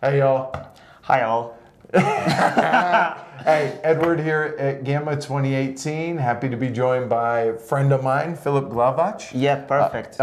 Hey, y'all. Hi, all. Hey, Edward here at GAMA 2018. Happy to be joined by a friend of mine, Filip Glowacz. Yeah, perfect.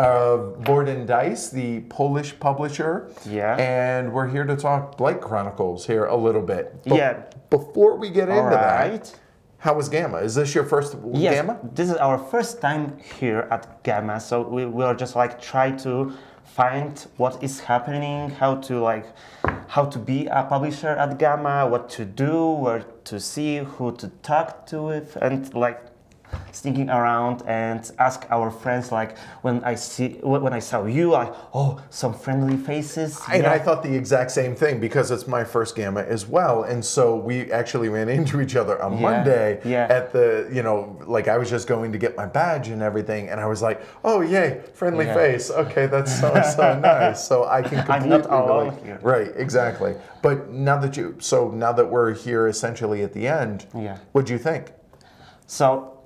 Board and Dice, the Polish publisher. Yeah. And we're here to talk Blight Chronicles here a little bit. Yeah. Before we get into Alright. that, how was GAMA? Is this your first Yes, GAMA? this is our first time here at GAMA, so we will just like try to find what is happening, how to be a publisher at GAMA, what to do, where to see, who to talk to with, and like sneaking around and ask our friends, like when I saw you, like, oh, some friendly faces. And I thought the exact same thing because it's my first GAMA as well. And so we actually ran into each other on Monday at the, like I was just going to get my badge and everything. And I was like, oh, yay, friendly face. Okay, that's so nice. So I can completely I'm not alone here. Right, exactly. But now that we're here essentially at the end, what do you think? So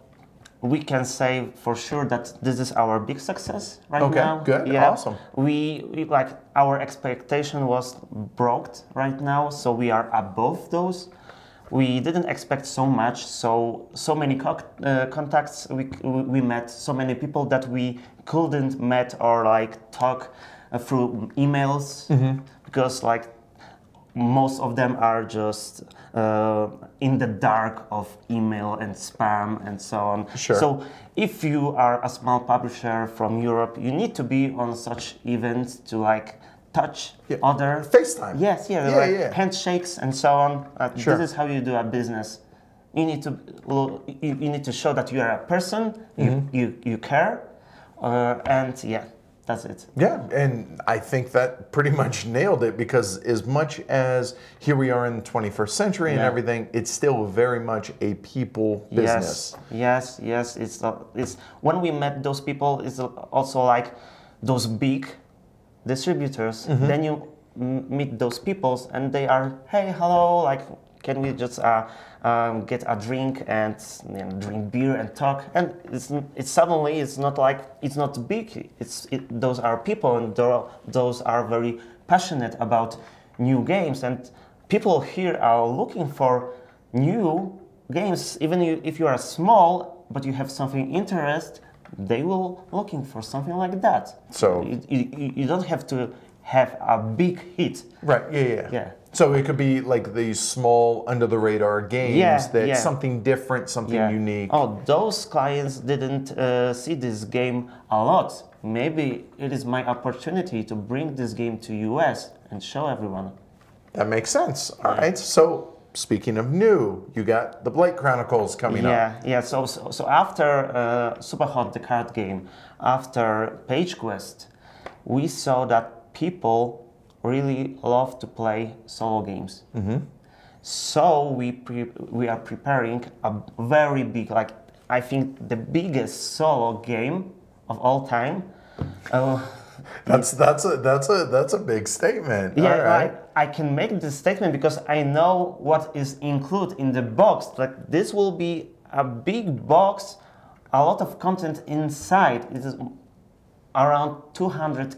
we can say for sure that this is our big success right now. Okay, good, awesome. We like our expectation was broke right now, so we are above those. We didn't expect so much, so many contacts we met, so many people that we couldn't met or like talk through emails because like most of them are just in the dark of email and spam and so on. Sure. So if you are a small publisher from Europe, you need to be on such events to like touch other FaceTime. Yes, handshakes and so on. This is how you do a business. You need to show that you are a person. You care, and that's it. Yeah, and I think that pretty much nailed it because as much as here we are in the 21st century and everything, it's still very much a people business. Yes. It's when we met those people, it's also like those big distributors. Then you meet those peoples and they are, hey, hello, like, can we just get a drink and drink beer and talk? And it's suddenly it's not big. Those are people and those are very passionate about new games, and people here are looking for new games. Even if you are small but you have something interest, they will looking for something like that. So you don't have to have a big hit. Right. Yeah. So it could be like these small, under-the-radar games something different, something unique. Oh, those clients didn't see this game a lot. Maybe it is my opportunity to bring this game to US and show everyone. That makes sense. All right. So speaking of new, you got the Blight Chronicles coming up. Yeah. So after Superhot, the card game, after Page Quest, we saw that people really love to play solo games. So we are preparing a very big, like I think the biggest solo game of all time. That's a big statement. Yeah, all right. I can make this statement because I know what is included in the box. Like this will be a big box, a lot of content inside. It is around 200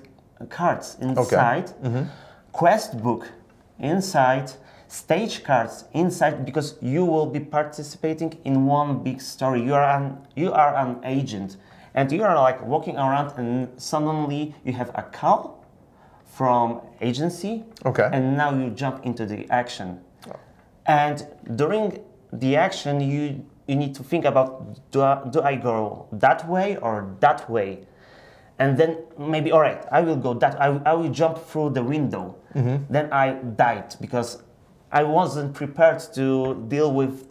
cards inside, quest book inside, stage cards inside, because you will be participating in one big story. You are an agent, and you are like walking around, and suddenly you have a call from agency, and now you jump into the action. And during the action, you need to think about, do I go that way or that way? And then maybe, all right, I will go that, I will jump through the window. Then I died because I wasn't prepared to deal with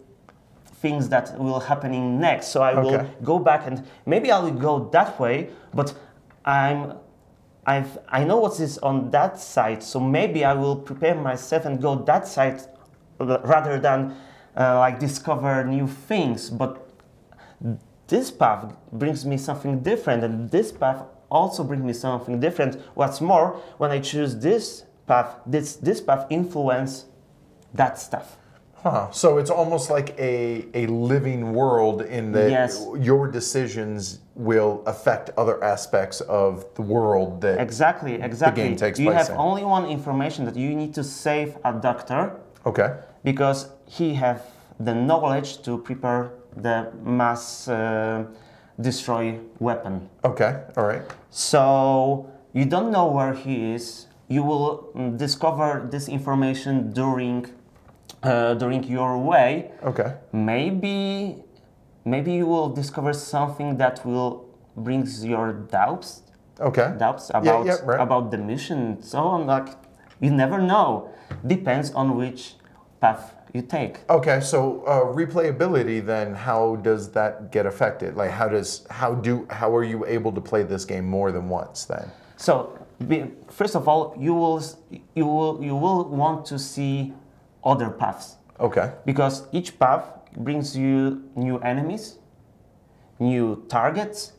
things that will happening next. So I will go back and maybe I will go that way, but I know what is on that side. So maybe I will prepare myself and go that side rather than like discover new things. But this path brings me something different, and this path also brings me something different. What's more, when I choose this path, this path influence that stuff. Huh. So it's almost like a living world in that your decisions will affect other aspects of the world that exactly. the game takes You place have in. only one information that you need to save a doctor. Okay. Because he have the knowledge to prepare the mass destroy weapon. Okay. All right. So you don't know where he is. You will discover this information during your way. Okay. Maybe you will discover something that will brings your doubts. Okay. Doubts about right. about the mission and so on. Like you never know. Depends on which path you take. Okay, so replayability then, how does that get affected? Like how are you able to play this game more than once then? So first of all, you will want to see other paths. Okay. Because each path brings you new enemies, new targets,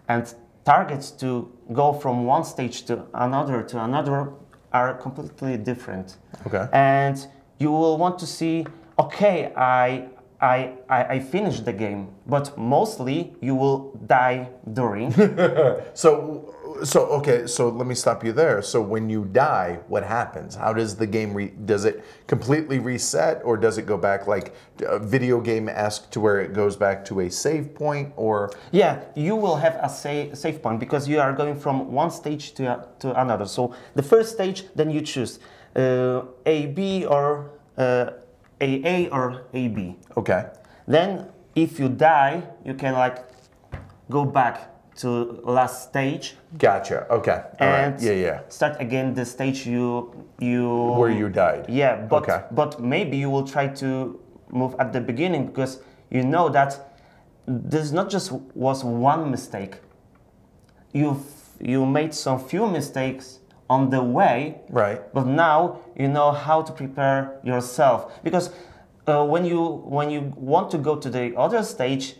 and targets to go from one stage to another are completely different. Okay. And you will want to see, okay, I finished the game, but mostly you will die during. So let me stop you there. So when you die, what happens? How does the game does it completely reset, or does it go back like a video game-esque to where it goes back to a save point, or? Yeah, you will have a save point because you are going from one stage to another. So the first stage, then you choose A, B, or AA or AB. Okay. Then if you die, you can like go back to last stage. Gotcha. Okay. All and right. Yeah. Start again the stage you where you died. Yeah, but maybe you will try to move at the beginning because you know that this not just was one mistake. You made some few mistakes on the way, right? But now you know how to prepare yourself because when you want to go to the other stage,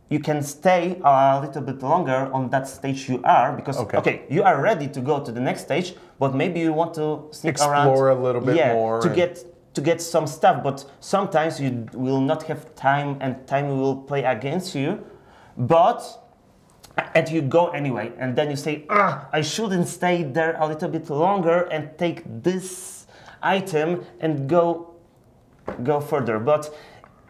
you can stay a little bit longer on that stage you are because okay you are ready to go to the next stage, but maybe you want to sneak around, explore a little bit more to get some stuff. But sometimes you will not have time, and time will play against you. And you go anyway, and then you say, I shouldn't stay there a little bit longer and take this item and go further. But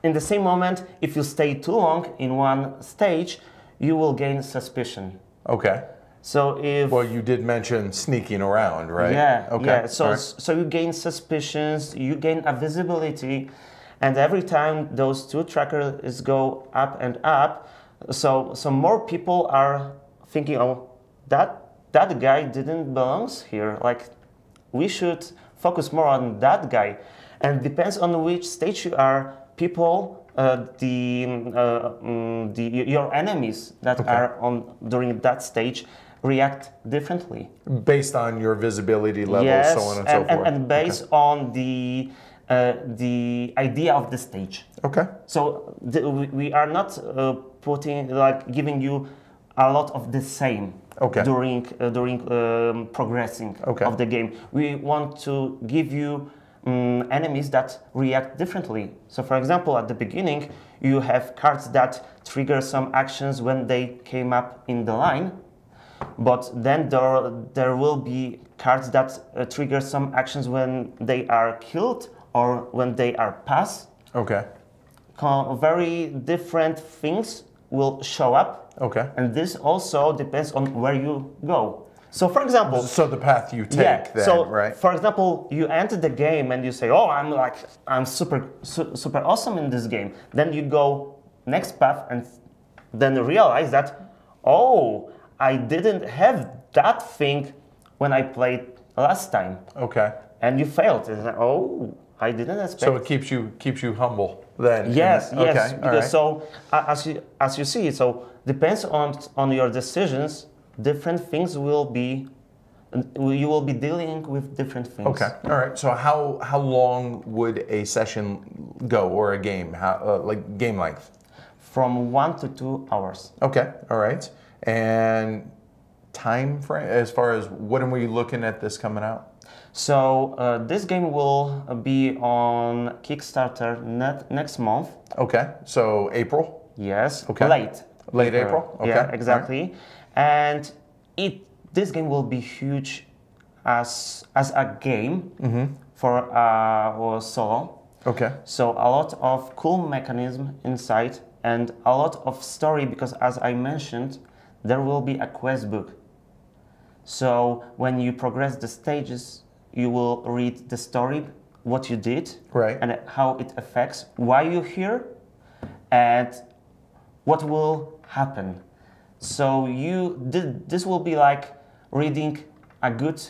in the same moment, if you stay too long in one stage, you will gain suspicion. Okay. So well, you did mention sneaking around, right? Yeah. Okay. Yeah. So you gain suspicions, you gain a visibility, and every time those two trackers go up and up, so more people are thinking, oh, that guy didn't belong here. Like, we should focus more on that guy, and depends on which stage you are. People, your enemies that are on during that stage react differently based on your visibility level, yes, so on and so forth, and based on the idea of the stage. Okay. So we are not giving you a lot of the same. Okay. During progressing of the game, we want to give you enemies that react differently. So for example, at the beginning, you have cards that trigger some actions when they came up in the line, but then there will be cards that trigger some actions when they are killed or when they are passed. Okay. Very different things will show up. Okay. And this also depends on where you go. So, for example, so the path you take, right? For example, you enter the game and you say, "Oh, I'm super awesome in this game." Then you go next path and then realize that, "Oh, I didn't have that thing when I played last time." Okay. And you failed. And like, oh, I didn't expect. So it keeps you humble then. Yes, okay. yes. Because so as you see, so depends on your decisions. Different things will be, you will be dealing with different things. Okay, all right. So how long would a session go, or a game, like game length? From 1 to 2 hours. Okay, all right. And time frame, as far as when are we looking at this coming out? So this game will be on Kickstarter next month. Okay, so April? Yes, okay. Late April? Okay. Yeah, exactly. Right. And this game will be huge as a game for solo. Okay. So a lot of cool mechanism inside and a lot of story, because as I mentioned, there will be a quest book. So when you progress the stages, you will read the story, what you did, right, and how it affects why you're here, and what will happen. So this will be like reading a good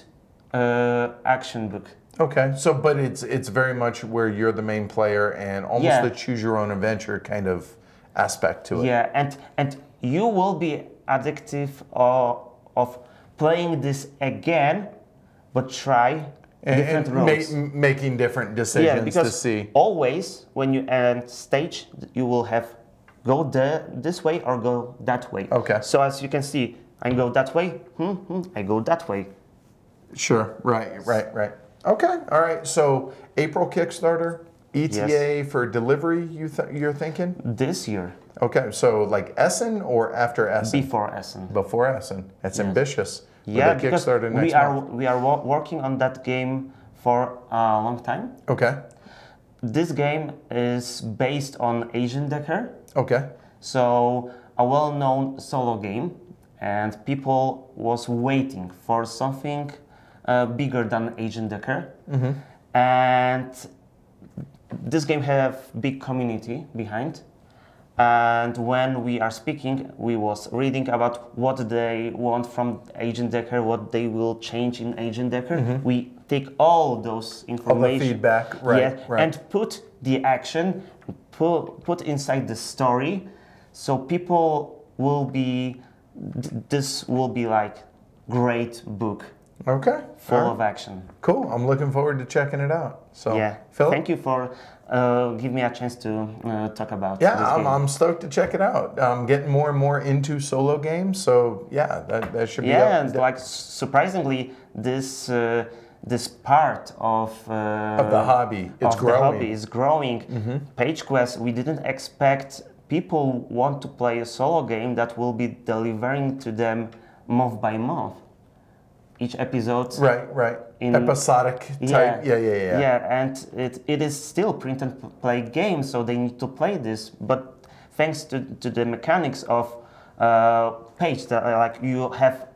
action book. Okay, so but it's very much where you're the main player and almost the choose your own adventure kind of aspect to it. Yeah, and you will be addictive of playing this again, but try different roads. Making different decisions to see. Always when you end stage, you will have go this way or go that way. Okay. So as you can see, I go that way, I go that way. Sure, right. Okay, all right, so April Kickstarter, ETA for delivery, you're thinking? This year. Okay, so like Essen or after Essen? Before Essen. Before Essen. That's ambitious. Yeah, because we are working on that game for a long time. Okay. This game is based on Asian Decker. Okay. So a well-known solo game, and people was waiting for something bigger than Asian Decker. And this game have big community behind. And when we are speaking, we was reading about what they want from Asian Decker, what they will change in Asian Decker. We take all those information, all the feedback, right, and put the action, put inside the story, so people will be. This will be like great book. Okay. Full of action. Cool. I'm looking forward to checking it out. So, yeah. Filip? Thank you for giving me a chance to talk about this game. I'm stoked to check it out. I'm getting more and more into solo games, so yeah, that should be. Yeah, and like surprisingly, this part of the hobby, it's growing. The hobby is growing. Page Quest, we didn't expect people want to play a solo game that will be delivering to them month by month. Each episode, right, episodic type, yeah. Yeah, and it is still print and play game, so they need to play this. But thanks to the mechanics of page, that like you have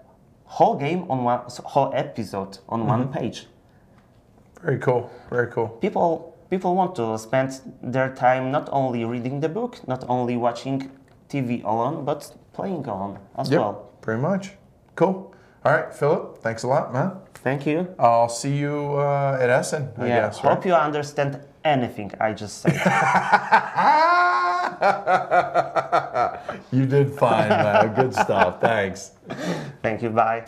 whole game on whole episode on one page. Very cool, very cool. People want to spend their time not only reading the book, not only watching TV alone, but playing alone as well. Pretty much. Cool. All right, Filip, thanks a lot, man. Thank you. I'll see you at Essen, I guess. Hope you understand anything I just said. You did fine, man. Good stuff. Thanks. Thank you. Bye.